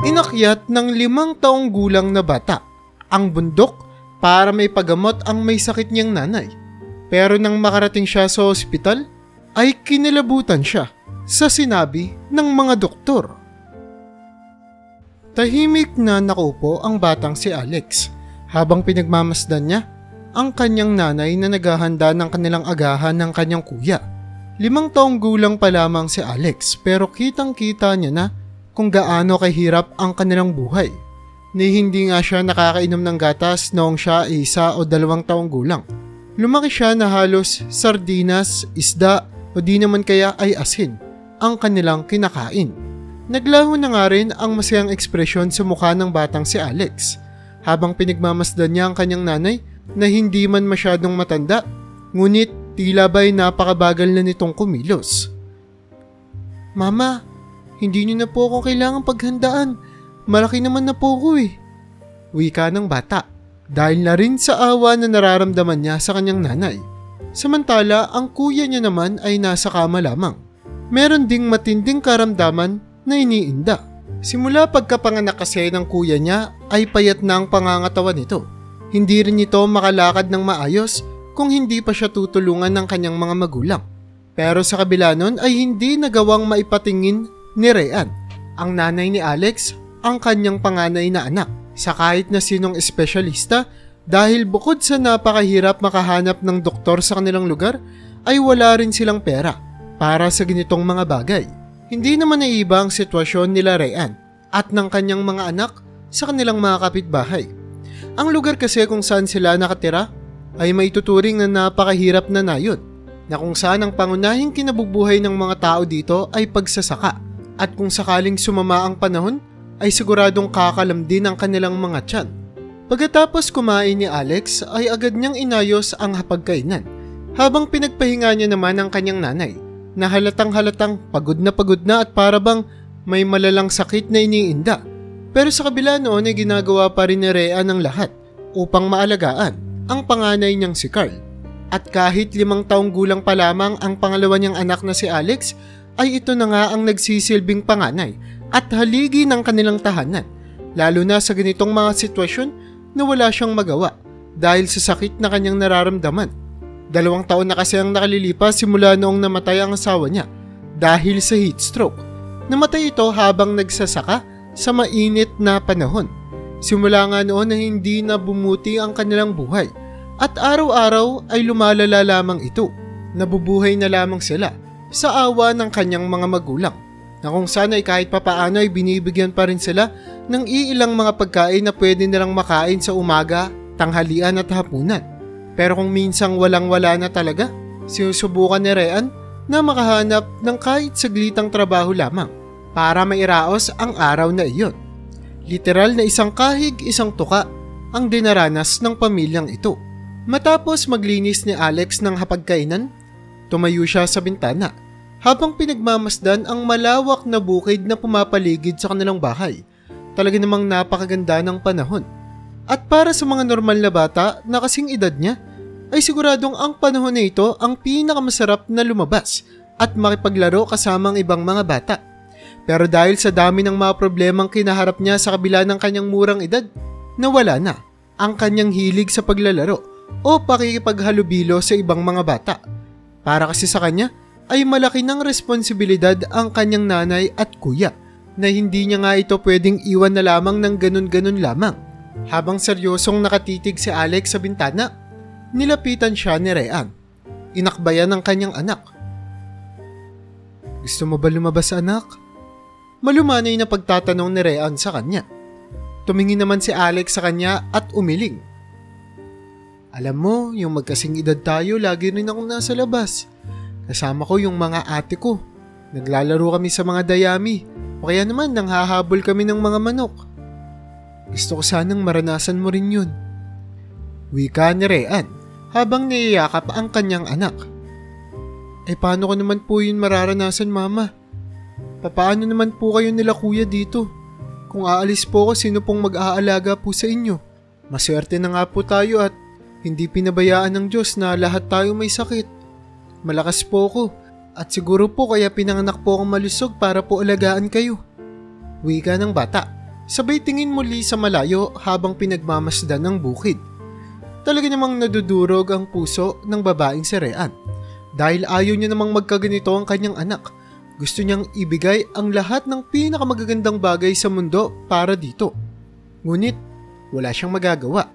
Inakyat ng 5 taong gulang na bata ang bundok para may pagamot ang may sakit niyang nanay. Pero nang makarating siya sa ospital, ay kinilabutan siya sa sinabi ng mga doktor. Tahimik na nakaupo ang batang si Alex habang pinagmamasdan niya ang kanyang nanay na naghahanda ng kanilang agahan ng kanyang kuya. 5 taong gulang pa lamang si Alex pero kitang-kita niya na kung gaano kahirap ang kanilang buhay. Ni hindi nga siya nakakainom ng gatas noong siya ay 1 o 2 taong gulang. Lumaki siya na halos sardinas, isda o di naman kaya ay asin ang kanilang kinakain. Naglaho na nga rin ang masayang ekspresyon sa mukha ng batang si Alex habang pinagmamasdan niya ang kanyang nanay na hindi man masyadong matanda, ngunit tila ba'y napakabagal na nitong kumilos. "Mama, hindi niyo na po ako kailangang paghandaan. Malaki naman na po ko eh." Wika ng bata dahil na rin sa awa na nararamdaman niya sa kanyang nanay. Samantala, ang kuya niya naman ay nasa kama lamang. Meron ding matinding karamdaman na iniinda. Simula pagkapanganak kasi ng kuya niya ay payat na ang pangangatawan nito. Hindi rin ito makalakad ng maayos kung hindi pa siya tutulungan ng kanyang mga magulang. Pero sa kabila nun ay hindi nagawang maipatingin ni Rhean, ang nanay ni Alex, ang kanyang panganay na anak, sa kahit na sinong espesyalista dahil bukod sa napakahirap makahanap ng doktor sa kanilang lugar ay wala rin silang pera para sa ganitong mga bagay. Hindi naman naiiba ang sitwasyon nila Rhean at ng kanyang mga anak sa kanilang mga kapitbahay. Ang lugar kasi kung saan sila nakatira ay may tuturing na napakahirap na nayon, na kung saan ang pangunahing kinabubuhay ng mga tao dito ay pagsasaka, at kung sakaling sumama ang panahon ay siguradong kakalamdin ang kanilang mga tiyan. Pagkatapos kumain ni Alex ay agad niyang inayos ang hapagkainan habang pinagpahinga niya naman ang kanyang nanay na halatang pagod na at para bang may malalang sakit na iniinda. Pero sa kabila noon ay ginagawa pa rin ni Rhean ang lahat upang maalagaan ang panganay niyang si Carl. At kahit 5 taong gulang pa lamang ang pangalawa niyang anak na si Alex, ay ito na nga ang nagsisilbing panganay at haligi ng kanilang tahanan, lalo na sa ganitong mga sitwasyon na wala siyang magawa dahil sa sakit na kanyang nararamdaman. 2 taon na kasi ang nakalilipas simula noong namatay ang asawa niya dahil sa heat stroke. Namatay ito habang nagsasaka sa mainit na panahon. Simula nga noon na hindi na bumuti ang kanilang buhay at araw-araw ay lumalala lamang ito. Nabubuhay na lamang sila sa awa ng kanyang mga magulang, na kung sana ay kahit papaano ay binibigyan pa rin sila ng iilang mga pagkain na pwede nilang makain sa umaga, tanghalian at hapunan. Pero kung minsang walang-wala na talaga, sinusubukan ni Rhean na makahanap ng kahit saglitang trabaho lamang para mairaos ang araw na iyon. Literal na isang kahig, isang tuka ang dinaranas ng pamilyang ito. Matapos maglinis ni Alex ng hapagkainan, tumayo siya sa bintana habang pinagmamasdan ang malawak na bukid na pumapaligid sa kanilang bahay. Talaga namang napakaganda ng panahon. At para sa mga normal na bata na kasing edad niya, ay siguradong ang panahon na ito ang pinakamasarap na lumabas at makipaglaro kasama ang ibang mga bata. Pero dahil sa dami ng mga problemang kinaharap niya sa kabila ng kanyang murang edad, nawala na ang kanyang hilig sa paglalaro o pakikipaghalubilo sa ibang mga bata. Para kasi sa kanya ay malaki ng responsibilidad ang kanyang nanay at kuya na hindi niya nga ito pwedeng iwan na lamang ng ganun-ganun lamang. Habang seryosong nakatitig si Alex sa bintana, nilapitan siya ni Rhean. Inakbayan ng kanyang anak. "Gusto mo ba lumabas, anak?" Malumanay na pagtatanong ni Rhean sa kanya. Tumingin naman si Alex sa kanya at umiling. "Alam mo, yung magkasing edad tayo, lagi rin akong nasa labas. Kasama ko yung mga ate ko. Naglalaro kami sa mga dayami, o kaya naman nanghahabol kami ng mga manok. Gusto ko sanang maranasan mo rin yun." Wika ni Rhean habang niyayakap ang kanyang anak. Paano ko naman po yun mararanasan, mama? Papaano naman po kayo nila kuya dito? Kung aalis po ako, sino pong mag-aalaga po sa inyo? Maswerte na nga po tayo at hindi pinabayaan ng Diyos na lahat tayo may sakit. Malakas po ako at siguro po kaya pinanganak po akong malusog para po alagaan kayo. Wika ng bata Sabay tingin muli sa malayo habang pinagmamasdan ng bukid. Talaga namang nadudurog ang puso ng babaeng si Rean dahil ayaw niya namang magkaganito ang kanyang anak. Gusto niyang ibigay ang lahat ng pinakamagagandang bagay sa mundo para dito. Ngunit wala siyang magagawa.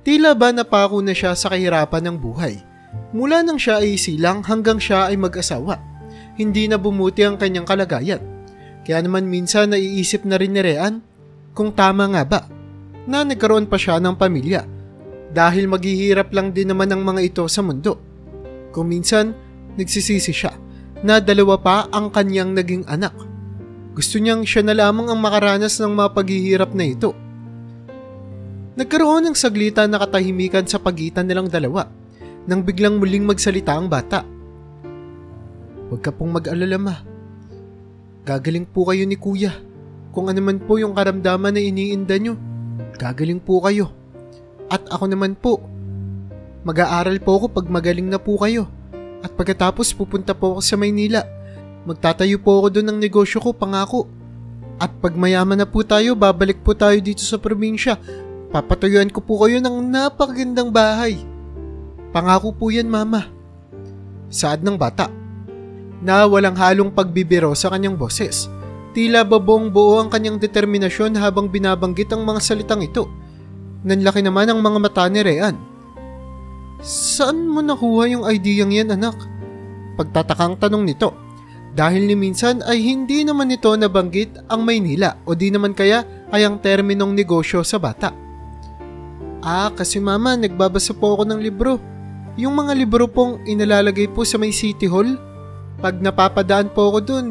Tila ba napako na siya sa kahirapan ng buhay. Mula nang siya ay silang hanggang siya ay mag-asawa. Hindi na bumuti ang kanyang kalagayan. Kaya naman minsan naiisip na rin ni Rean kung tama nga ba na nagkaroon pa siya ng pamilya dahil maghihirap lang din naman ang mga ito sa mundo. Kung minsan nagsisisi siya na dalawa pa ang kanyang naging anak. Gusto niyang siya na lamang ang makaranas ng mga paghihirap na ito. Nagkaroon ng saglitan na katahimikan sa pagitan nilang dalawa nang biglang muling magsalita ang bata. "Huwag ka pong mag-alala, ma. Gagaling po kayo ni kuya. Kung ano man po yung karamdaman na iniinda nyo, gagaling po kayo. At ako naman po, mag-aaral po ako pag magaling na po kayo. At pagkatapos pupunta po ako sa Maynila. Magtatayo po ako doon ng negosyo ko, pangako. At pag mayaman na po tayo, babalik po tayo dito sa probinsya. Papatuyuan ko po kayo ng napakagandang bahay. Pangako po yan, mama." Saad ng bata na walang halong pagbibiro sa kanyang boses. Tila babong buo ang kanyang determinasyon habang binabanggit ang mga salitang ito. Nanlaki naman ang mga mata ni Rean. "Saan mo nakuha yung ideyang yan, anak?" Pagtatakang tanong nito. Dahil ni minsan ay hindi naman nito nabanggit ang Maynila o di naman kaya ay ang terminong negosyo sa bata. Kasi mama, nagbabasa po ako ng libro. Yung mga libro pong inalalagay po sa may City Hall. Pag napapadaan po ako dun,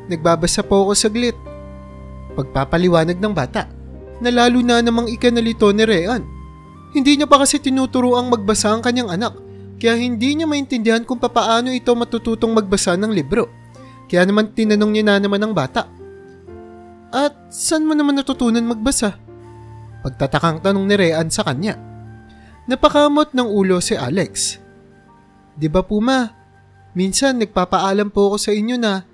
nagbabasa po ako saglit. Pagpapaliwanag ng bata, na lalo na namang ikanalito ni Rean. Hindi niya pa kasi tinuturuang magbasa ang kanyang anak, kaya hindi niya maintindihan kung papaano ito matututong magbasa ng libro. Kaya naman tinanong niya na naman ang bata. "At saan mo naman natutunan magbasa?" Pagtatakang tanong ni Rean sa kanya. Napakamot ng ulo si Alex. "Di ba po ma, minsan nagpapaalam po ako sa inyo na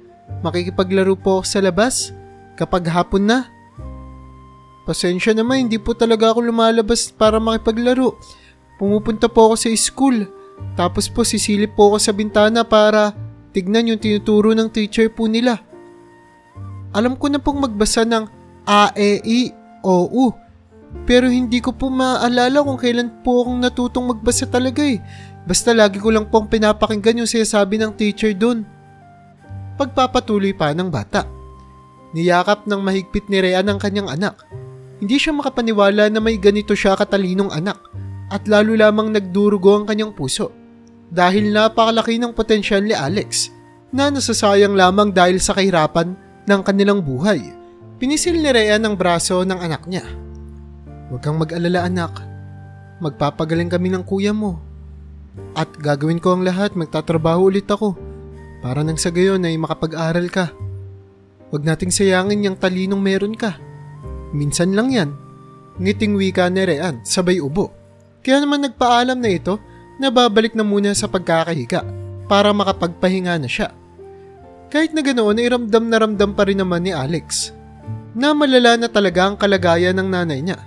makikipaglaro po ako sa labas kapag hapon na. Pasensya naman, hindi po talaga ako lumalabas para makipaglaro. Pumupunta po ako sa school. Tapos po sisilip po ako sa bintana para tignan yung tinuturo ng teacher po nila. Alam ko na pong magbasa ng A, E, I, O, U. Pero hindi ko po maalala kung kailan po akong natutong magbasa talaga eh. Basta lagi ko lang pong pinapakinggan yung sinasabi ng teacher doon." Pagpapatuloy pa ng bata. Niyakap ng mahigpit ni Rean ang kanyang anak. Hindi siya makapaniwala na may ganito siya katalinong anak at lalo lamang nagdurugo ang kanyang puso dahil napakalaki ng potensyal ni Alex na nasasayang lamang dahil sa kahirapan ng kanilang buhay. Pinisil ni Rean ang braso ng anak niya. "Huwag kang mag-alala, anak. Magpapagaling kami ng kuya mo. At gagawin ko ang lahat, magtatrabaho ulit ako para nang sa gayon ay makapag-aral ka. Huwag nating sayangin yung talinong meron ka. Minsan lang yan." Ngiting wika ni Rean, sabay ubo. Kaya naman nagpaalam na ito na babalik na muna sa pagkakahiga para makapagpahinga na siya. Kahit na ganoon ay ramdam na ramdam pa rin naman ni Alex na malala na talaga ang kalagayan ng nanay niya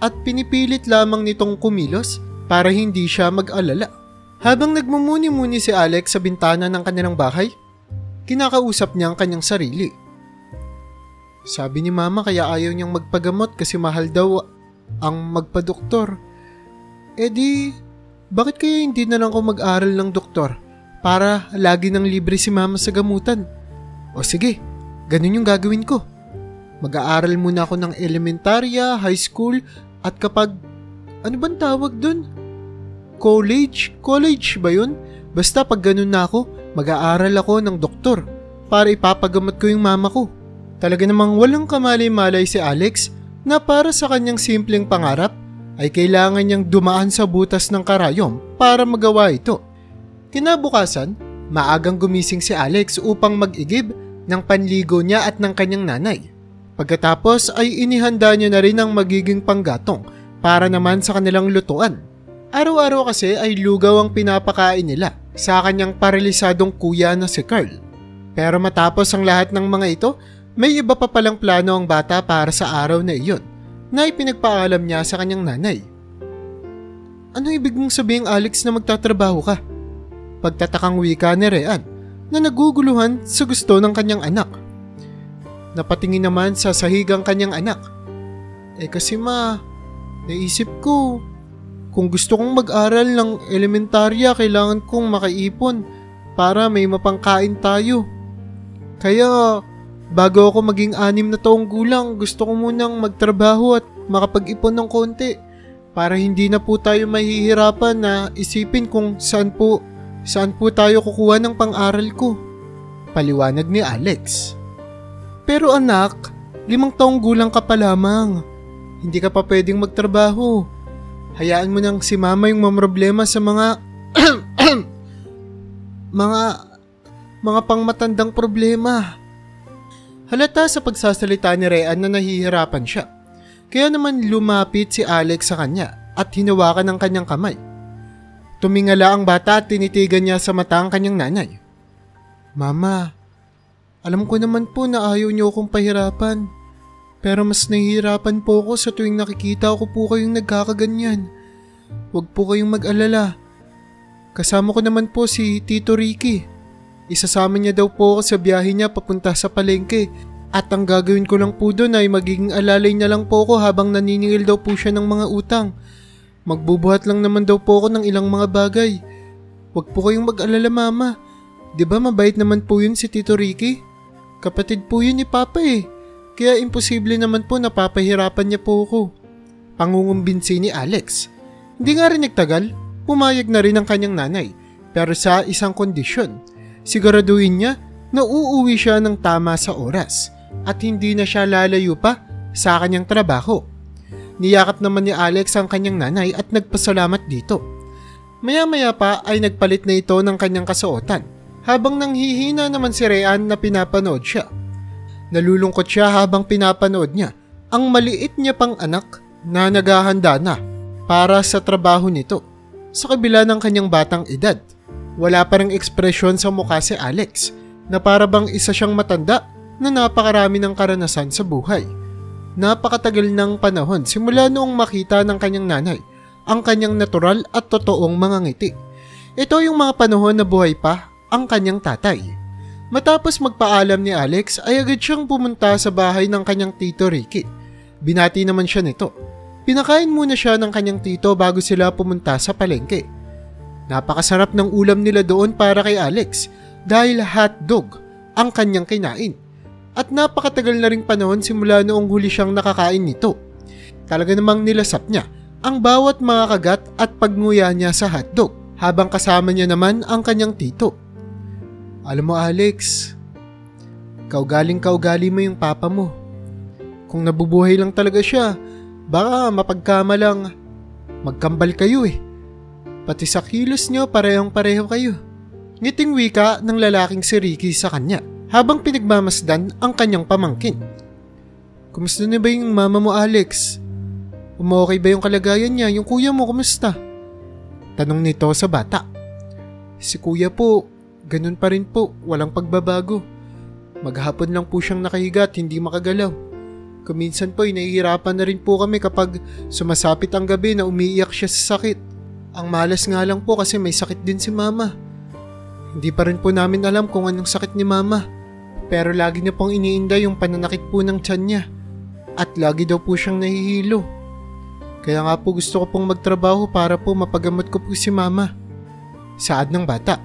at pinipilit lamang nitong kumilos para hindi siya mag-alala. Habang nagmumuni-muni si Alex sa bintana ng kanilang bahay, kinakausap niya ang kanyang sarili. Sabi ni mama kaya ayaw niyang magpagamot kasi mahal daw ang magpadoktor. Bakit kaya hindi na lang ako mag-aral ng doktor para lagi nang libre si mama sa gamutan? O sige, ganun yung gagawin ko. Mag-aaral muna ako ng elementarya, high school, at kapag, ano bang tawag dun? College ba yun? Basta pag ganun na ako, mag-aaral ako ng doktor para ipapagamot ko yung mama ko. Talaga namang walang kamalay-malay si Alex na para sa kanyang simpleng pangarap ay kailangan niyang dumaan sa butas ng karayom para magawa ito. Kinabukasan, maagang gumising si Alex upang mag-igib ng panligo niya at ng kanyang nanay. Pagkatapos ay inihanda niya na rin ang magiging panggatong para naman sa kanilang lutuan. Araw-araw kasi ay lugaw ang pinapakain nila sa kanyang paralisadong kuya na si Carl. Pero matapos ang lahat ng mga ito, May iba pa palang plano ang bata para sa araw na iyon na ipinagpaalam niya sa kanyang nanay. Ano ibig mong sabihin, Alex, na magtatrabaho ka? Pagtatakang wika ni Rean na naguguluhan sa gusto ng kanyang anak. Napatingin naman sa sahigang kanyang anak. Kasi ma, naisip ko, kung gusto kong mag-aral ng elementarya, kailangan kong makaipon para may mapangkain tayo. Kaya bago ako maging 6 na taong gulang, gusto ko munang magtrabaho at makapag-ipon ng konti para hindi na po tayo mahihirapan na isipin kung saan po tayo kukuha ng pang-aral ko. Paliwanag ni Alex. Pero anak, 5 taong gulang ka pa lamang. Hindi ka pa pwedeng magtrabaho. Hayaan mo nang si mama yung mamroblema sa mga mga pangmatandang problema. Halata sa pagsasalita ni Rean na nahihirapan siya. Kaya naman lumapit si Alex sa kanya at hinawakan ang kanyang kamay. Tumingala ang bata at tinitigan niya sa mata ang kanyang nanay. Mama, alam ko naman po na ayaw niyo akong pahirapan. Pero mas nahihirapan po ako sa tuwing nakikita ko po kayong nagkakaganyan. Huwag po kayong mag-alala. Kasama ko naman po si Tito Ricky. Isasama niya daw po ako sa biyahe niya papunta sa palengke. At ang gagawin ko lang po doon ay magiging alalay niya lang po ako habang naniningil daw po siya ng mga utang. Magbubuhat lang naman daw po ako ng ilang mga bagay. Huwag po kayong mag-alala, Mama. 'Di ba mabait naman po yun si Tito Ricky? Kapatid po yun ni Papa eh. Kaya imposible naman po na papahirapan niya po ako. Pangungumbinsi ni Alex. Hindi nga rin nagtagal, pumayag na rin ang kanyang nanay. Pero sa isang kondisyon, siguraduhin niya na uuwi siya ng tama sa oras at hindi na siya lalayo pa sa kanyang trabaho. Niyakap naman ni Alex ang kanyang nanay at nagpasalamat dito. Maya-maya pa ay nagpalit na ito ng kanyang kasuotan habang nanghihina naman si Rean na pinapanood siya. Nalulungkot siya habang pinapanood niya ang maliit niya pang anak na naghahanda na para sa trabaho nito. Sa kabila ng kanyang batang edad, wala pa ring ekspresyon sa mukha si Alex na para bang isa siyang matanda na napakarami ng karanasan sa buhay. Napakatagal ng panahon simula noong makita ng kanyang nanay ang kanyang natural at totoong mga ngiti. Ito yung mga panahon na buhay pa ang kanyang tatay. Matapos magpaalam ni Alex ay agad siyang pumunta sa bahay ng kanyang tito Ricky. Binati naman siya nito. Pinakain muna siya ng kanyang tito bago sila pumunta sa palengke. Napakasarap ng ulam nila doon para kay Alex dahil hotdog ang kanyang kinain. At napakatagal na ring panahon simula noong huli siyang nakakain nito. Talaga namang nilasap niya ang bawat mga kagat at pagnguya niya sa hotdog habang kasama niya naman ang kanyang tito. Alam mo Alex, kaugaling-kaugali mo yung papa mo. Kung nabubuhay lang talaga siya, baka mapagkamalang magkambal kayo eh. Pati sa kilos niyo parehong-pareho kayo. Ngiting wika ng lalaking si Ricky sa kanya habang pinagmamasdan ang kanyang pamangkin. Kumusta na ba yung mama mo Alex? Okay ba yung kalagayan niya? Yung kuya mo kumusta? Tanong nito sa bata. Si kuya po, ganun pa rin po, walang pagbabago. Maghapon lang po siyang nakahiga at hindi makagalaw. Kuminsan po ay nahihirapan na rin po kami kapag sumasapit ang gabi na umiiyak siya sa sakit. Ang malas nga lang po kasi may sakit din si mama. Hindi pa rin po namin alam kung anong sakit ni mama. Pero lagi niya pong iniinda yung pananakit po ng tiyan niya. At lagi daw po siyang nahihilo. Kaya nga po gusto ko pong magtrabaho para po mapagamot ko po si mama. Saad ng bata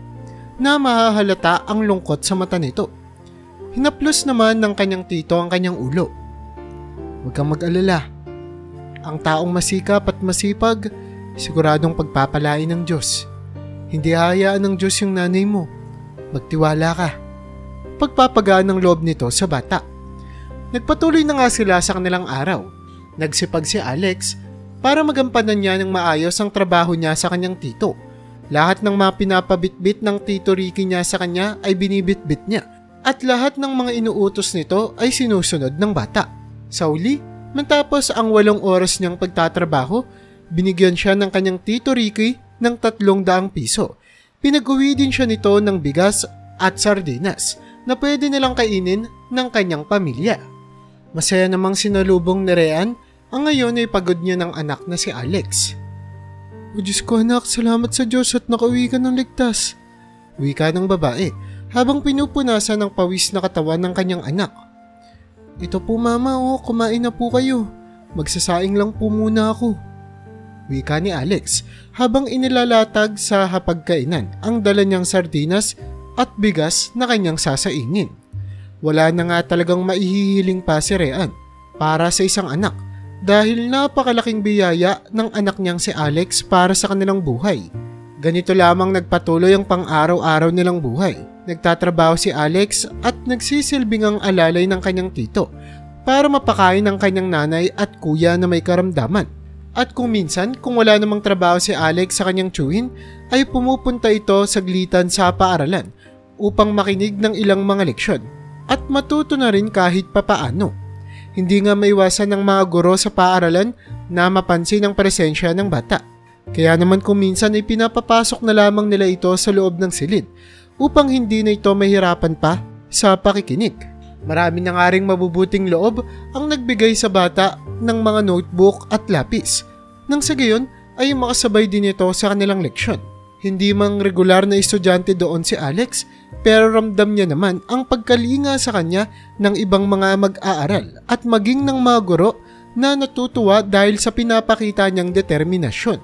na mahahalata ang lungkot sa mata nito. Hinaplos naman ng kanyang tito ang kanyang ulo. Huwag kang mag-alala. Ang taong masikap at masipag, siguradong pagpapalain ng Diyos. Hindi hahayaan ng Diyos yung nanay mo. Magtiwala ka. Pagpapagaan ng loob nito sa bata. Nagpatuloy na nga sila sa kanilang araw. Nagsipag si Alex para magampanan niya ng maayos ang trabaho niya sa kanyang tito. Lahat ng mga pinapabitbit ng tito Ricky niya sa kanya ay binibitbit niya. At lahat ng mga inuutos nito ay sinusunod ng bata. Sa uli, matapos ang 8 oras niyang pagtatrabaho, binigyan siya ng kanyang tito Ricky ng 300 piso. Pinag-uwi din siya nito ng bigas at sardinas na pwede nilang kainin ng kanyang pamilya. Masaya namang sinalubong ni Rhean ang ngayon ay pagod niya ng anak na si Alex. "O Diyos ko anak, salamat sa Diyos at nakauwi ka ng ligtas," wika ng babae habang pinupunasan ng pawis na katawan ng kanyang anak. "Ito po mama, kumain na po kayo. Magsasaing lang po muna ako," wika ni Alex habang inilalatag sa hapagkainan ang dala niyang sardinas at bigas na kanyang sasaingin. Wala na nga talagang maihihiling pa si Rhean para sa isang anak dahil napakalaking biyaya ng anak niyang si Alex para sa kanilang buhay. Ganito lamang nagpatuloy ang pang-araw-araw nilang buhay. Nagtatrabaho si Alex at nagsisilbing ang alalay ng kanyang tito para mapakain ang kanyang nanay at kuya na may karamdaman. At kung minsan, kung wala namang trabaho si Alex sa kanyang tiyuhin, ay pumupunta ito saglitan sa paaralan upang makinig ng ilang mga leksyon at matuto na rin kahit papaano. Hindi nga maiwasan ng mga guro sa paaralan na mapansin ang presensya ng bata. Kaya naman kung minsan ay pinapapasok na lamang nila ito sa loob ng silid upang hindi na ito mahirapan pa sa pakikinig. Marami na nga ring mabubuting loob ang nagbigay sa bata ng mga notebook at lapis nang sa gayon ay makasabay din ito sa kanilang leksyon. Hindi mang regular na estudyante doon si Alex pero ramdam niya naman ang pagkalinga sa kanya ng ibang mga mag-aaral at maging ng mga guro na natutuwa dahil sa pinapakita niyang determinasyon.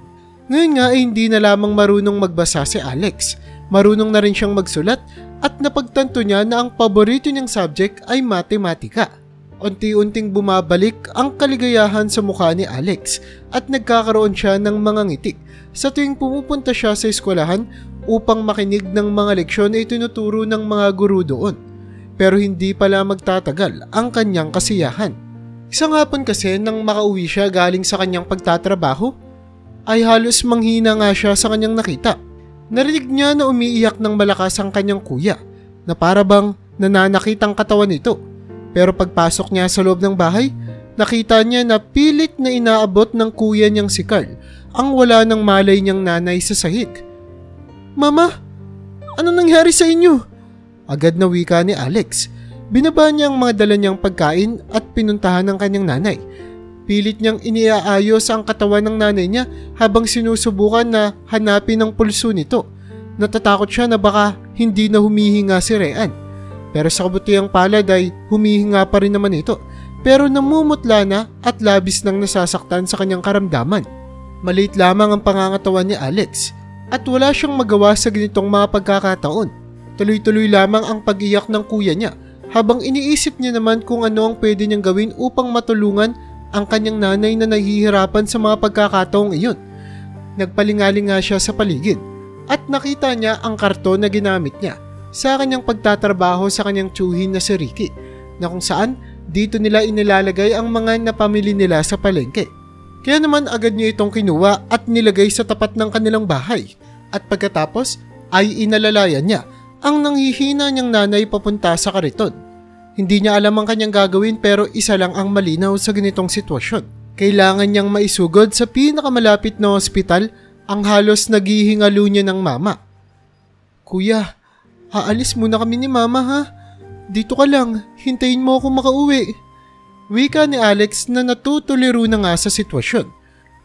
Ngayon nga ay hindi na lamang marunong magbasa si Alex, marunong na rin siyang magsulat at napagtanto niya na ang paborito niyang subject ay matematika. Unti-unting bumabalik ang kaligayahan sa mukha ni Alex at nagkakaroon siya ng mga ngiti sa tuwing pumupunta siya sa eskwelahan upang makinig ng mga leksyon na itinuturo ng mga guro doon. Pero hindi pala magtatagal ang kanyang kasiyahan. Isang hapon kasi nang makauwi siya galing sa kanyang pagtatrabaho, ay halos manghina nga siya sa kanyang nakita. Narinig niya na umiiyak ng malakas ang kanyang kuya na para bang nananakit ang katawan nito. Pero pagpasok niya sa loob ng bahay, nakita niya na pilit na inaabot ng kuya niyang si Carl ang wala ng malay niyang nanay sa sahig. "Mama, ano nangyari sa inyo?" Agad na wika ni Alex. Binaba niya ang mga dala niyang pagkain at pinuntahan ng kanyang nanay. Pilit niyang iniaayos ang katawan ng nanay niya habang sinusubukan na hanapin ang pulso nito. Natatakot siya na baka hindi na humihinga si Rhean. Pero sa kabutihang palad ay humihinga pa rin naman ito. Pero namumutla na at labis nang nasasaktan sa kanyang karamdaman. Maliit lamang ang pangangatawan ni Alex at wala siyang magawa sa ganitong mga pagkakataon. Tuloy-tuloy lamang ang pag-iyak ng kuya niya habang iniisip niya naman kung ano ang pwede niyang gawin upang matulungan ang kanyang nanay na nahihirapan sa mga pagkakataong iyon. Nagpalingaling nga siya sa paligid at nakita niya ang karton na ginamit niya sa kanyang pagtatrabaho sa kanyang tiyuhin na si Ricky, na kung saan dito nila inilalagay ang mga napamili nila sa palengke. Kaya naman agad niya itong kinuha at nilagay sa tapat ng kanilang bahay at pagkatapos ay inalalayan niya ang nanghihina niyang nanay papunta sa kariton. Hindi niya alam ang kanyang gagawin pero isa lang ang malinaw sa ganitong sitwasyon. Kailangan niyang maisugod sa pinakamalapit na ospital ang halos naghihingalo niya ng mama. "Kuya, aalis muna kami ni mama ha. Dito ka lang, hintayin mo ako makauwi." Wika ni Alex na natutuliro na nga sa sitwasyon.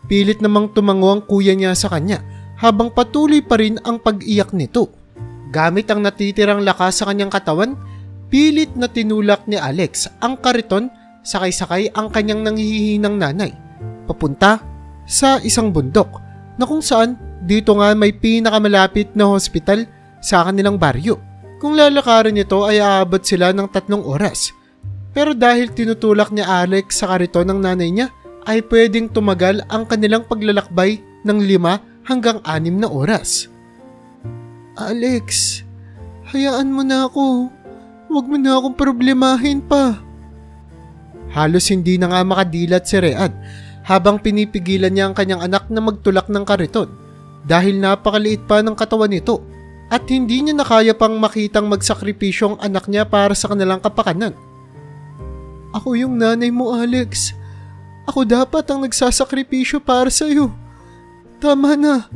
Pilit namang tumango ang kuya niya sa kanya habang patuloy pa rin ang pag-iyak nito. Gamit ang natitirang lakas sa kanyang katawan, pilit na tinulak ni Alex ang kariton sakay-sakay ang kanyang nanghihinang nanay papunta sa isang bundok na kung saan dito nga may pinakamalapit na hospital sa kanilang baryo. Kung lalakarin ito ay aabot sila ng 3 oras. Pero dahil tinutulak ni Alex sa kariton ng nanay niya, ay pwedeng tumagal ang kanilang paglalakbay ng 5 hanggang 6 na oras. "Alex, hayaan mo na ako. Huwag mo na akong problemahin pa." Halos hindi na nga makadilat si Rhean habang pinipigilan niya ang kanyang anak na magtulak ng kariton dahil napakaliit pa ng katawan nito at hindi niya nakaya pang makitang magsakripisyo ang anak niya para sa kanilang kapakanan. "Ako yung nanay mo, Alex. Ako dapat ang nagsasakripisyo para sa iyo. Tama na.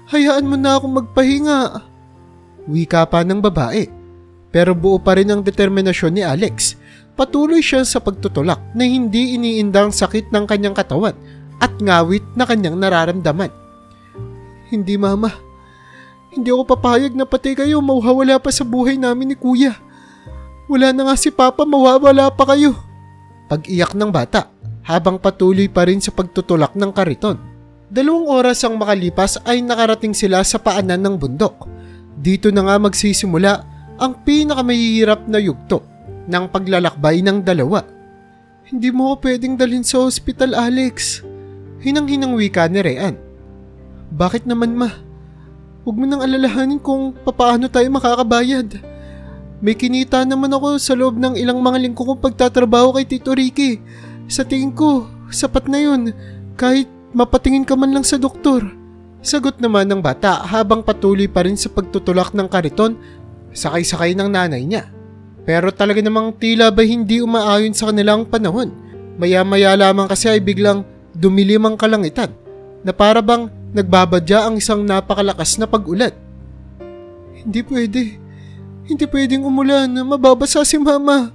Hayaan mo na akong magpahinga." Wika pa ng babae. Pero buo pa rin ang determinasyon ni Alex. Patuloy siya sa pagtutulak na hindi iniindang sakit ng kanyang katawan at ngawit na kanyang nararamdaman. Hindi mama, hindi ako papayag na pati kayo mawawala pa sa buhay namin ni kuya. Wala na nga si papa, mawawala pa kayo. Pag-iyak ng bata habang patuloy pa rin sa pagtutulak ng kariton. 2 oras ang makalipas ay nakarating sila sa paanan ng bundok. Dito na nga magsisimula ang pinakamahihirap na yugto ng paglalakbay ng dalawa. Hindi mo ko pwedeng dalhin sa ospital, Alex. Hinang-hinang wika ni Rean. Bakit naman ma? Huwag mo nang alalahanin kung papaano tayo makakabayad. May kinita naman ako sa loob ng ilang mga linggo kong pagtatrabaho kay Tito Ricky. Sa tingin ko, sapat na yun kahit mapatingin ka man lang sa doktor. Sagot naman ng bata habang patuloy pa rin sa pagtutulak ng kariton sakay-sakay ng nanay niya. Pero talaga namang tila ba hindi umaayon sa kanilang panahon. Maya-maya lamang kasi ay biglang dumilim ang kalangitan na para bang nagbabadya ang isang napakalakas na pag-ulan. Hindi pwede. Hindi pwedeng umulan. Mababasa si mama.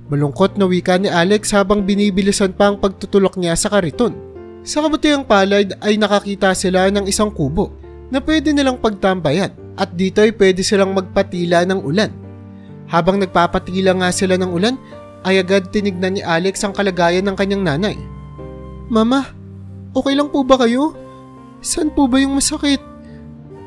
Malungkot na wika ni Alex habang binibilisan pa ang pagtutulak niya sa kariton. Sa kabutihang palad ay nakakita sila ng isang kubo na pwede nilang pagtambayan at dito ay pwede silang magpatila ng ulan. Habang nagpapatila nga sila ng ulan ay agad tinignan ni Alex ang kalagayan ng kanyang nanay. Mama, okay lang po ba kayo? Saan po ba yung masakit?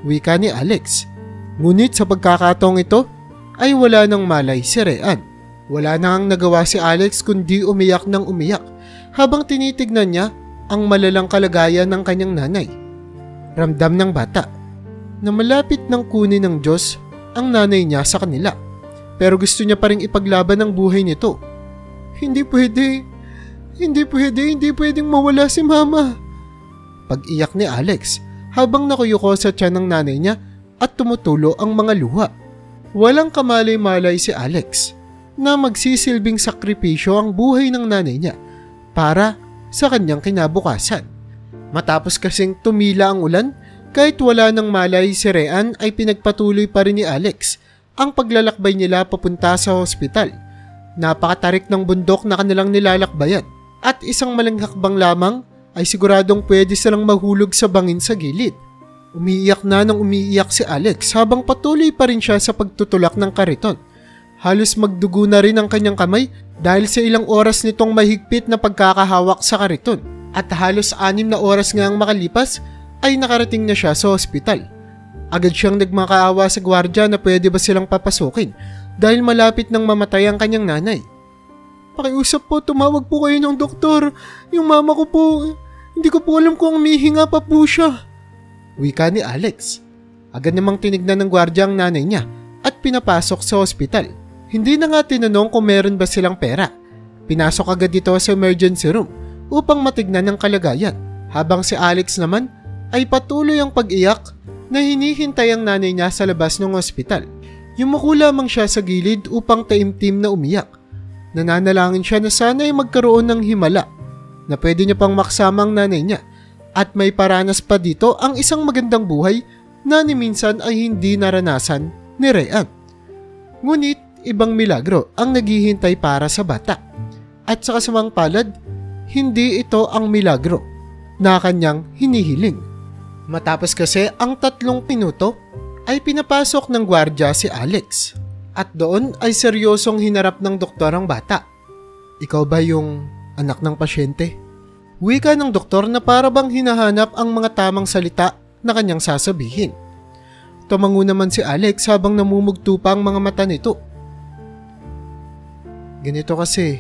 Wika ni Alex. Ngunit sa pagkakataong ito ay wala nang malay si Rean. Wala nang nagawa si Alex kundi umiyak ng umiyak habang tinitignan niya ang malalang kalagayan ng kanyang nanay. Ramdam ng bata na malapit ng kunin ng Diyos ang nanay niya sa kanila. Pero gusto niya pa rin ipaglaban ang buhay nito. Hindi pwedeng mawala si mama. Pag-iyak ni Alex habang nakuyuko sa tiyan ng nanay niya at tumutulo ang mga luha. Walang kamalay-malay si Alex na magsisilbing sakripisyo ang buhay ng nanay niya para sa kanyang kinabukasan. Matapos kasing tumila ang ulan, kahit wala nang malay si Rean ay pinagpatuloy pa rin ni Alex ang paglalakbay nila papunta sa hospital. Napakatarik ng bundok na kanilang nilalakbayan at isang maling hakbang lamang ay siguradong pwede silang mahulog sa bangin sa gilid. Umiiyak na nang umiiyak si Alex habang patuloy pa rin siya sa pagtutulak ng kariton. Halos magdugo na rin ang kanyang kamay dahil sa ilang oras nitong mahigpit na pagkakahawak sa kariton. At halos 6 na oras nga ang makalipas ay nakarating na siya sa ospital. Agad siyang nagmakaawa sa gwardya na pwede ba silang papasukin dahil malapit nang mamatay ang kanyang nanay. Pakiusap po, tumawag po kayo ng doktor. Yung mama ko po, hindi ko po alam kung umihinga pa po siya. Wika ni Alex. Agad namang tinignan ng gwardya ang nanay niya at pinapasok sa ospital. Hindi na nga tinanong kung meron ba silang pera. Pinasok agad dito sa emergency room upang matignan ang kalagayan. Habang si Alex naman ay patuloy ang pag-iyak na hinihintay ang nanay niya sa labas ng ospital. Yumuko lamang siya sa gilid upang taimtim na umiyak. Nananalangin siya na sana ay magkaroon ng himala na pwede niya pang maksama ang nanay niya at may paranas pa dito ang isang magandang buhay na ni minsan ay hindi naranasan ni Rean. Ngunit ibang milagro ang naghihintay para sa bata. At sa kasamang palad, hindi ito ang milagro na kanyang hinihiling. Matapos kasi ang 3 minuto ay pinapasok ng gwardya si Alex. At doon ay seryosong hinarap ng doktor ang bata. Ikaw ba yung anak ng pasyente? Wika ng doktor na para bang hinahanap ang mga tamang salita na kanyang sasabihin. Tumango naman si Alex habang namumugto pa ang mga mata nito. Ganito kasi,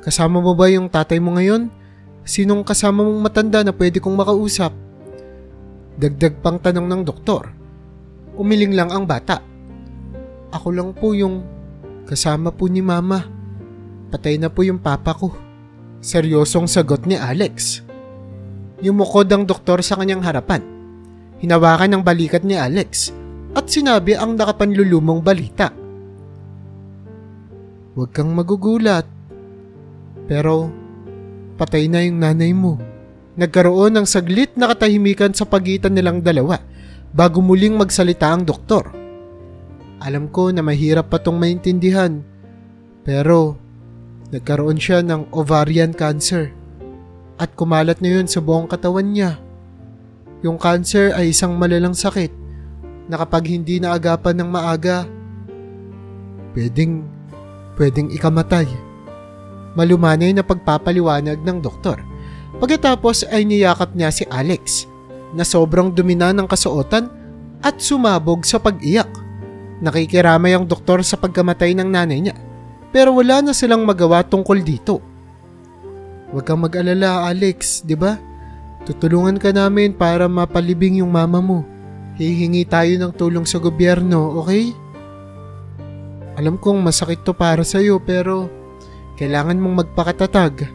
kasama mo ba yung tatay mo ngayon? Sinong kasama mong matanda na pwede kong makausap? Dagdag pang tanong ng doktor. Umiling lang ang bata. Ako lang po yung kasama po ni mama. Patay na po yung papa ko. Seryosong sagot ni Alex. Yumukod ang doktor sa kanyang harapan. Hinawakan ang balikat ni Alex at sinabi ang nakapanlulumong balita. Huwag kang magugulat. Pero patay na yung nanay mo. Nagkaroon ng saglit na katahimikan sa pagitan nilang dalawa bago muling magsalita ang doktor. Alam ko na mahirap pa tong maintindihan, pero nagkaroon siya ng ovarian cancer at kumalat na yun sa buong katawan niya. Yung cancer ay isang malalang sakit na kapag hindi naagapan ng maaga, pwedeng ikamatay. Malumanay na pagpapaliwanag ng doktor. Pagkatapos ay niyakap niya si Alex na sobrang dumi na ng kasuotan at sumabog sa pag-iyak. Nakikiramay ang doktor sa pagkamatay ng nanay niya, pero wala na silang magawa tungkol dito. Huwag kang mag-alala, Alex, di ba? Tutulungan ka namin para mapalibing yung mama mo. Hihingi tayo ng tulong sa gobyerno, okay? Alam kong masakit to para sa'yo, pero kailangan mong magpakatatag.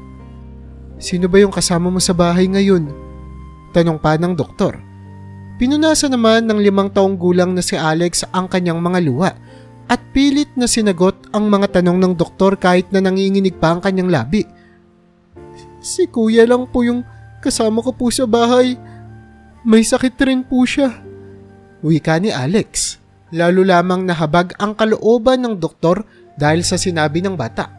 Sino ba yung kasama mo sa bahay ngayon? Tanong pa ng doktor. Pinunasan naman ng 5 taong gulang na si Alex ang kanyang mga luha at pilit na sinagot ang mga tanong ng doktor kahit na nanginginig pa ang kanyang labi. Si kuya lang po yung kasama ko po sa bahay. May sakit rin po siya. Wika ni Alex. Lalo lamang nahabag ang kalooban ng doktor dahil sa sinabi ng bata.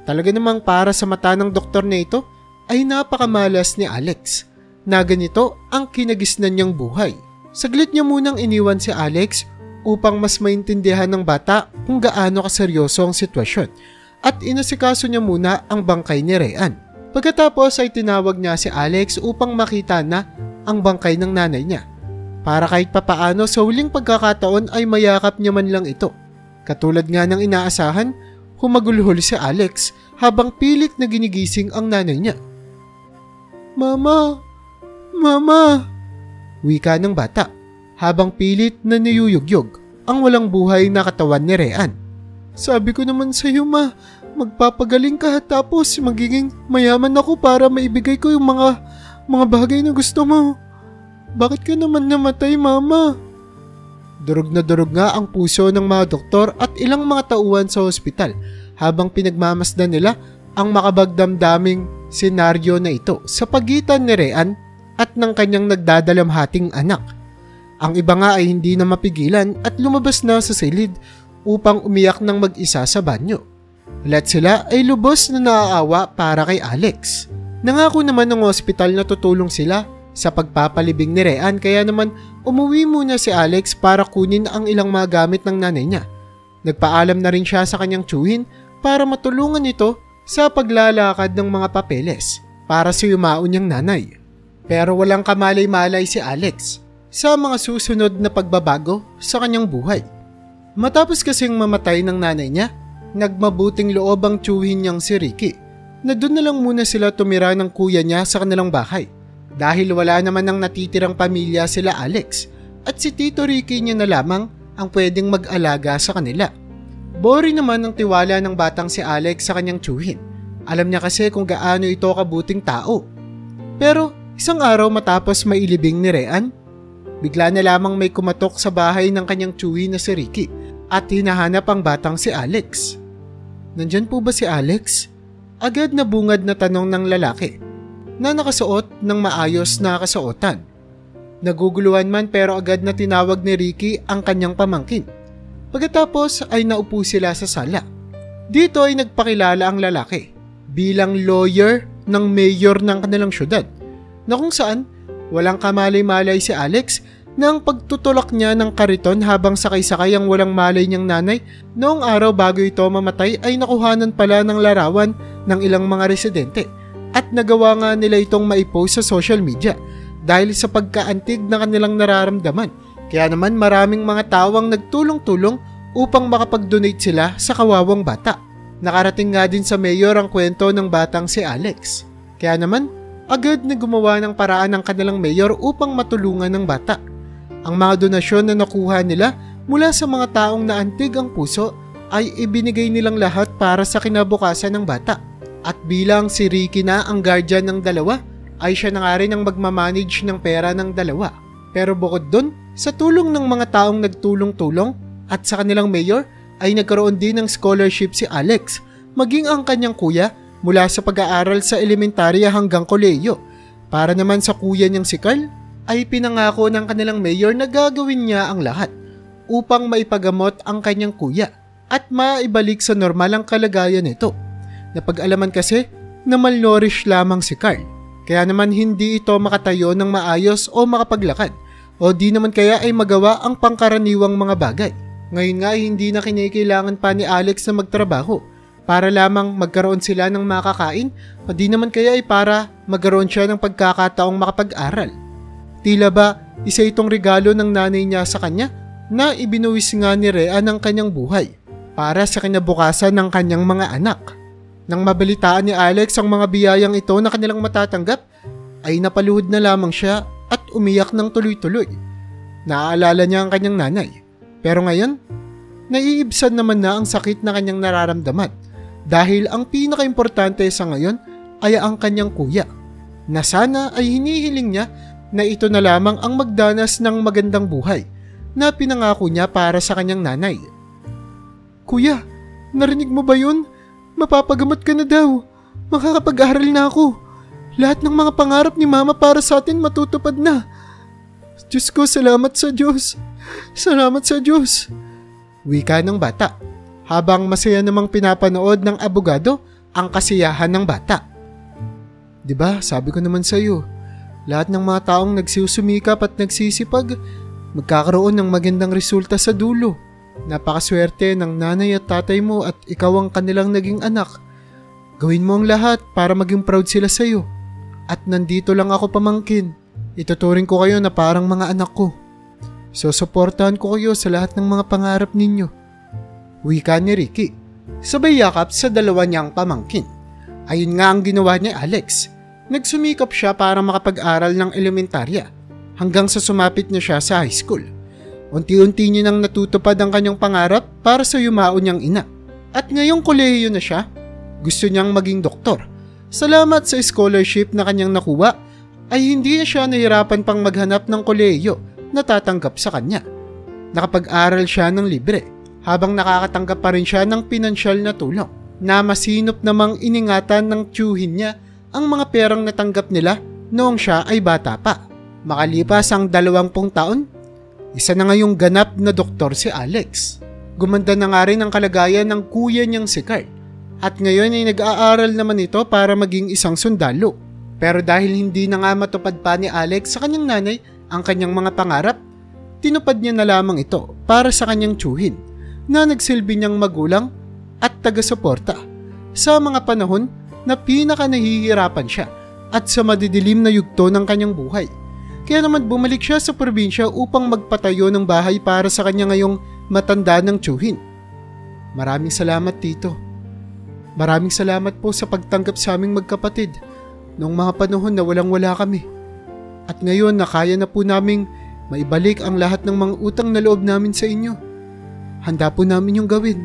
Talaga namang para sa mata ng doktor na ito ay napakamalas ni Alex na ganito ang kinagisnan niyang buhay. Saglit niya munang iniwan si Alex upang mas maintindihan ng bata kung gaano kaseryoso ang sitwasyon at inasikaso niya muna ang bangkay ni Rhean. Pagkatapos ay tinawag niya si Alex upang makita na ang bangkay ng nanay niya para kahit papaano sa huling pagkakataon ay mayakap niya man lang ito. Katulad nga ng inaasahan, humagulhol si Alex habang pilit na ginigising ang nanay niya. Mama! Mama! Wika ng bata habang pilit na niyuyugyog ang walang buhay na katawan ni Rhean. Sabi ko naman sa iyo, ma, magpapagaling ka tapos magiging mayaman ako para maibigay ko yung mga bagay na gusto mo. Bakit ka naman namatay, mama? Durog na durog nga ang puso ng mga doktor at ilang mga tauhan sa ospital habang pinagmamasdan nila ang makabagdamdaming senaryo na ito sa pagitan ni Rhean at ng kanyang nagdadalamhating anak. Ang iba nga ay hindi na mapigilan at lumabas na sa silid upang umiyak ng mag-isa sa banyo. Lahat sila ay lubos na naaawa para kay Alex. Nangako naman ng ospital na tutulong sila sa pagpapalibing ni Rhean kaya naman umuwi muna si Alex para kunin ang ilang mga gamit ng nanay niya. Nagpaalam na rin siya sa kanyang tiyuhin para matulungan ito sa paglalakad ng mga papeles para sa yumao niyang nanay. Pero walang kamalay-malay si Alex sa mga susunod na pagbabago sa kanyang buhay. Matapos kasing mamatay ng nanay niya, nagmabuting loob ang tiyuhin niyang si Ricky na doon na lang muna sila tumira ng kuya niya sa kanilang bahay dahil wala naman ng natitirang pamilya sila Alex at si Tito Ricky niya na lamang ang pwedeng mag-alaga sa kanila. Boring naman ang tiwala ng batang si Alex sa kanyang tiyuhin. Alam niya kasi kung gaano ito kabuting tao. Pero isang araw matapos mailibing ni Rhean, bigla na lamang may kumatok sa bahay ng kanyang tiyuhin na si Ricky at hinahanap ang batang si Alex. Nandyan po ba si Alex? Agad na bungad na tanong ng lalaki na nakasuot ng maayos na kasuotan. Naguguluhan man pero agad na tinawag ni Ricky ang kanyang pamangkin. Pagkatapos ay naupo sila sa sala. Dito ay nagpakilala ang lalaki bilang lawyer ng mayor ng kanilang syudad na kung saan walang kamalay-malay si Alex na ang pagtutulak niya ng kariton habang sakay-sakay ang walang malay niyang nanay noong araw bago ito mamatay ay nakuhanan pala ng larawan ng ilang mga residente at nagawa nga nila itong maipost sa social media dahil sa pagkaantig na kanilang nararamdaman. Kaya naman maraming mga tawang nagtulong-tulong upang makapag-donate sila sa kawawang bata. Nakarating nga din sa mayor ang kwento ng batang si Alex. Kaya naman agad na gumawa ng paraan ng kanilang mayor upang matulungan ng bata. Ang mga donasyon na nakuha nila mula sa mga taong naantig ang puso ay ibinigay nilang lahat para sa kinabukasan ng bata. At bilang si Ricky na ang guardian ng dalawa, ay siya na nga rin ang magmamanage ng pera ng dalawa. Pero bukod dun, sa tulong ng mga taong nagtulong-tulong at sa kanilang mayor, ay nagkaroon din ng scholarship si Alex, maging ang kanyang kuya mula sa pag-aaral sa elementarya hanggang kolehiyo. Para naman sa kuya niyang si Carl, ay pinangako ng kanilang mayor na gagawin niya ang lahat upang maipagamot ang kanyang kuya at maibalik sa normal ang kalagayan nito. Napag-alaman kasi na malnourished lamang si Carl, kaya naman hindi ito makatayo ng maayos o makapaglakad o di naman kaya ay magawa ang pangkaraniwang mga bagay. Ngayon nga ay hindi na kinakailangan pa ni Alex na magtrabaho para lamang magkaroon sila ng makakain o di naman kaya ay para magkaroon siya ng pagkakataong makapag-aral. Tila ba isa itong regalo ng nanay niya sa kanya na ibinuwis nga ni Rhea ng kanyang buhay para sa kinabukasan ng kanyang mga anak. Nang mabalitaan ni Alex ang mga biyayang ito na kanilang matatanggap, ay napaluhod na lamang siya at umiyak ng tuloy-tuloy. Naaalala niya ang kanyang nanay. Pero ngayon, naiibsan naman na ang sakit na kanyang nararamdaman dahil ang pinaka-importante sa ngayon ay ang kanyang kuya, na sana ay hinihiling niya na ito na lamang ang magdanas ng magandang buhay na pinangako niya para sa kanyang nanay. Kuya, narinig mo ba yun? Mapapagamot ka na daw. Makakapag-aral na ako. Lahat ng mga pangarap ni Mama para sa atin matutupad na. Diyos ko, salamat sa Diyos. Salamat sa Diyos. Wika ng bata, habang masaya namang pinapanood ng abogado ang kasiyahan ng bata. Diba, sabi ko naman sa iyo, lahat ng mga taong nagsusumikap at nagsisipag, magkakaroon ng magandang resulta sa dulo. Napakaswerte ng nanay at tatay mo at ikaw ang kanilang naging anak. Gawin mo ang lahat para maging proud sila sa iyo. At nandito lang ako pamangkin. Ituturing ko kayo na parang mga anak ko. Susuportahan ko kayo sa lahat ng mga pangarap ninyo. Wika ni Ricky, sabay yakap sa dalawa niyang pamangkin. Ayun nga ang ginawa ni Alex. Nagsumikap siya para makapag-aral ng elementarya hanggang sa sumapit na siya sa high school. Unti-unti niya nang natutupad ang kanyang pangarap para sa yumaon niyang ina. At ngayong kolehiyo na siya, gusto niyang maging doktor. Salamat sa scholarship na kanyang nakuha, ay hindi na siya nahirapan pang maghanap ng kolehiyo na tatanggap sa kanya. Nakapag-aral siya ng libre, habang nakakatanggap pa rin siya ng pinansyal na tulong, na masinop namang iningatan ng tiyuhin niya ang mga perang natanggap nila noong siya ay bata pa. Makalipas ang 20 taon, isa na ngayong ganap na doktor si Alex. Gumanda na nga rin ang kalagayan ng kuya niyang si Carl. At ngayon ay nag-aaral naman ito para maging isang sundalo. Pero dahil hindi na nga matupad pa ni Alex sa kanyang nanay ang kanyang mga pangarap, tinupad niya na lamang ito para sa kanyang tiyuhin na nagsilbi niyang magulang at taga-suporta sa mga panahon na pinaka nahihirapan siya at sa madidilim na yugto ng kanyang buhay. Kaya naman bumalik siya sa probinsya upang magpatayo ng bahay para sa kanya ngayong matanda ng tiyuhin. Maraming salamat, Tito. Maraming salamat po sa pagtanggap sa aming magkapatid noong mga panahon na walang-wala kami. At ngayon na kaya na po naming maibalik ang lahat ng mga utang na loob namin sa inyo. Handa po namin yung gawin.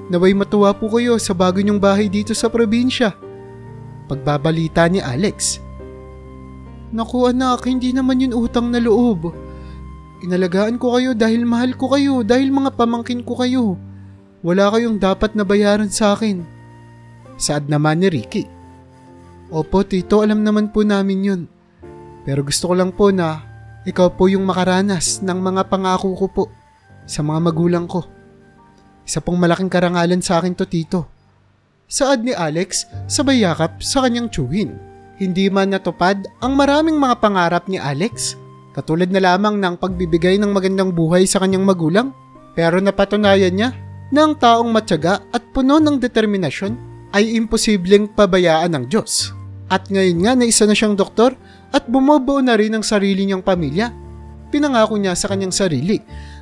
Naway matuwa po kayo sa bago niyong bahay dito sa probinsya. Pagbabalita ni Alex. Naku anak, hindi naman yun utang na loob. Inalagaan ko kayo dahil mahal ko kayo, dahil mga pamangkin ko kayo. Wala kayong dapat na bayaran sa akin. Saad naman ni Ricky. Opo Tito, alam naman po namin yun. Pero gusto ko lang po na ikaw po yung makaranas ng mga pangako ko po sa mga magulang ko. Isa pong malaking karangalan sa akin to, Tito. Saad ni Alex sabay yakap sa kanyang tiyuhin. Hindi man natupad ang maraming mga pangarap ni Alex, katulad na lamang ng pagbibigay ng magandang buhay sa kanyang magulang, pero napatunayan niya na ang taong matyaga at puno ng determinasyon ay imposibleng pabayaan ng Diyos. At ngayon nga na isa na siyang doktor at bumubuo na rin ang sarili niyang pamilya, pinangako niya sa kanyang sarili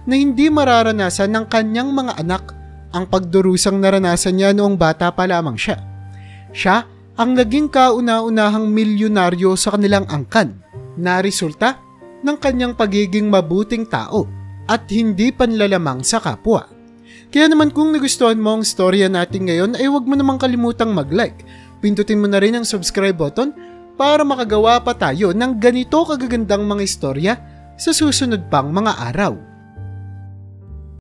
na hindi mararanasan ng kanyang mga anak ang pagdurusang naranasan niya noong bata pa lamang siya. Siya ang naging kauna-unahang milyonaryo sa kanilang angkan na resulta ng kanyang pagiging mabuting tao at hindi panlalamang sa kapwa. Kaya naman kung nagustuhan mo ang storya natin ngayon ay huwag mo namang kalimutang mag-like. Pindutin mo na rin ang subscribe button para makagawa pa tayo ng ganito kagagandang mga istorya sa susunod pang mga araw.